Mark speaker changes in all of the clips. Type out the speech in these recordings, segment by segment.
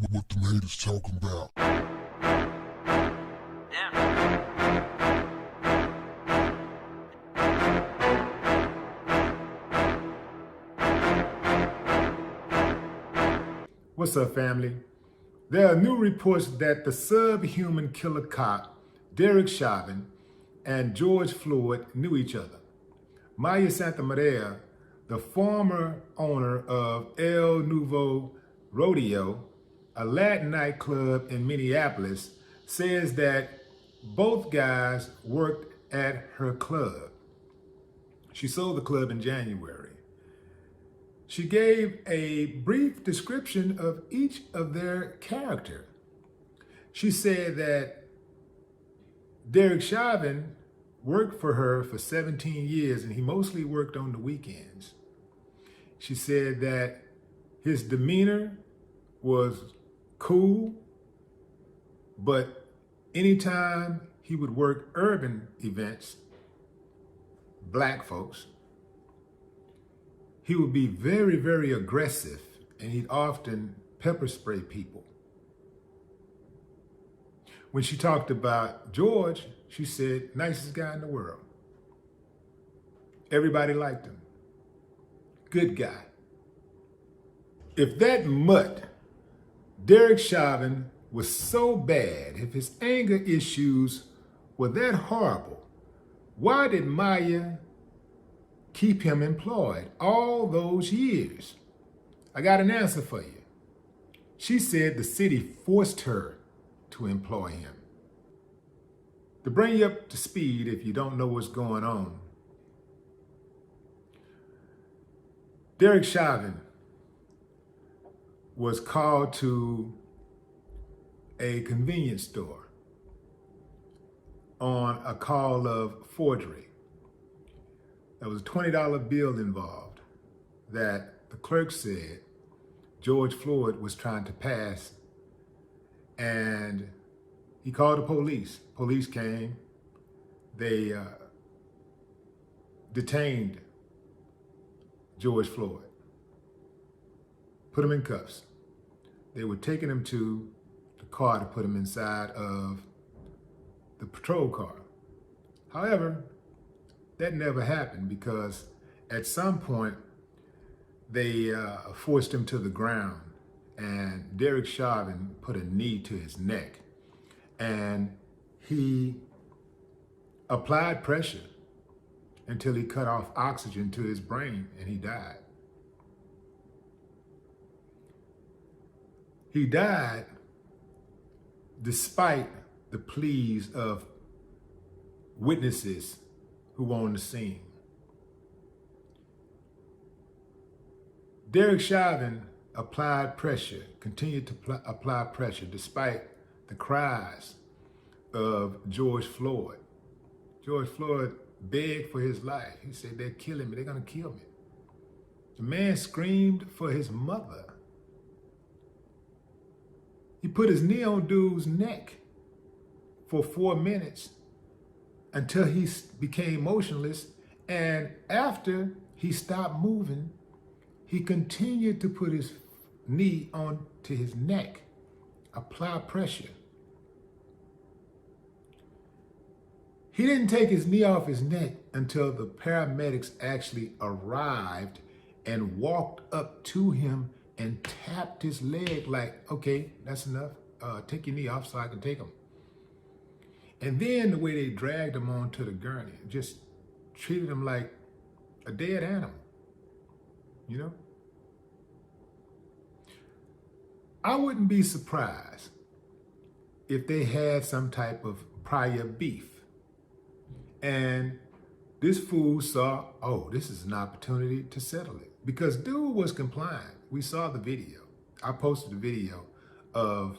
Speaker 1: What them haters talking about?
Speaker 2: What's up, family? There are new reports that the subhuman killer cop, Derek Chauvin, and George Floyd knew each other. Maya Santamaria, the former owner of El Nuevo Rodeo, a Latin nightclub in Minneapolis, says that both guys worked at her club. She sold the club in January. She gave a brief description of each of their character. She said that Derek Chauvin worked for her for 17 years and he mostly worked on the weekends. She said that his demeanor was cool, but anytime he would work urban events, black folks, he would be very, very aggressive, and he'd often pepper spray people. When she talked about George, she said, nicest guy in the world. Everybody liked him. Good guy. If that mutt, Derek Chauvin, was so bad, if his anger issues were that horrible, why did Maya keep him employed all those years? I got an answer for you. She said the city forced her to employ him. To bring you up to speed, if you don't know what's going on, Derek Chauvin was called to a convenience store on a call of forgery. There was a $20 bill involved that the clerk said George Floyd was trying to pass, and he called the police. Police came. They detained George Floyd, put him in cuffs. They were taking him to the car to put him inside of the patrol car. However, that never happened because at some point they forced him to the ground, and Derek Chauvin put a knee to his neck, and he applied pressure until he cut off oxygen to his brain and he died. He died despite the pleas of witnesses who were on the scene. Derek Chauvin applied pressure, continued to apply pressure despite the cries of George Floyd. George Floyd begged for his life. He said, they're killing me, they're gonna kill me. The man screamed for his mother. He put his knee on dude's neck for 4 minutes until he became motionless. And after he stopped moving, he continued to put his knee onto his neck, apply pressure. He didn't take his knee off his neck until the paramedics actually arrived and walked up to him and tapped his leg like, okay, that's enough. Take your knee off so I can take him. And then the way they dragged him onto the gurney, just treated him like a dead animal, you know? I wouldn't be surprised if they had some type of prior beef. And this fool saw, oh, this is an opportunity to settle it. Because dude was compliant. We saw the video. I posted the video of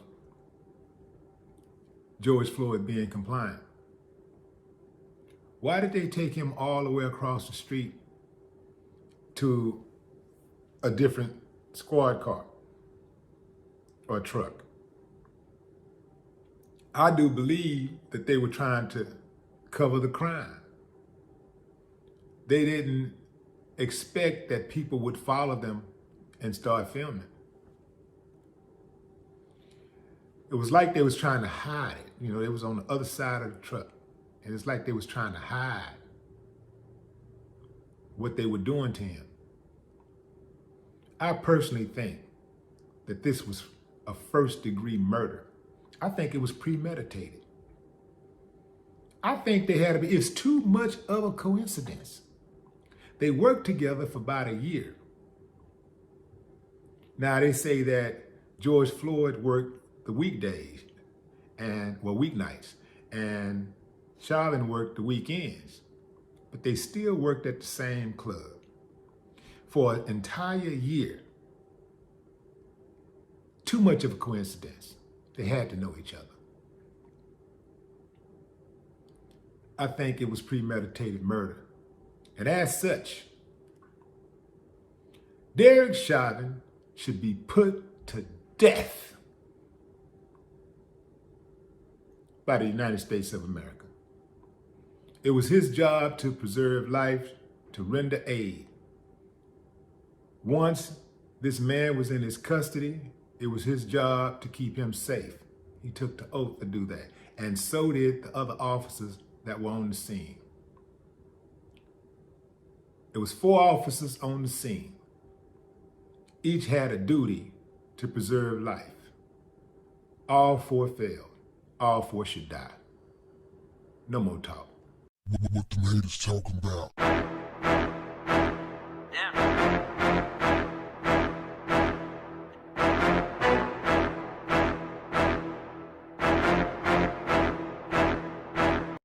Speaker 2: George Floyd being compliant. Why did they take him all the way across the street to a different squad car or truck? I do believe that they were trying to cover the crime. They didn't expect that people would follow them and start filming. It was like they was trying to hide it. You know, they was on the other side of the truck. And it's like they was trying to hide what they were doing to him. I personally think that this was a first-degree murder. I think it was premeditated. I think they had to be, it's too much of a coincidence. They worked together for about a year. Now they say that George Floyd worked the weekdays weeknights, and Chauvin worked the weekends, but they still worked at the same club for an entire year. Too much of a coincidence. They had to know each other. I think it was premeditated murder. And as such, Derek Chauvin should be put to death by the United States of America. It was his job to preserve life, to render aid. Once this man was in his custody, it was his job to keep him safe. He took the oath to do that. And so did the other officers that were on the scene. It was 4 officers on the scene. Each had a duty to preserve life. All 4 failed. All 4 should die. No more talk.
Speaker 1: What the haters talking about?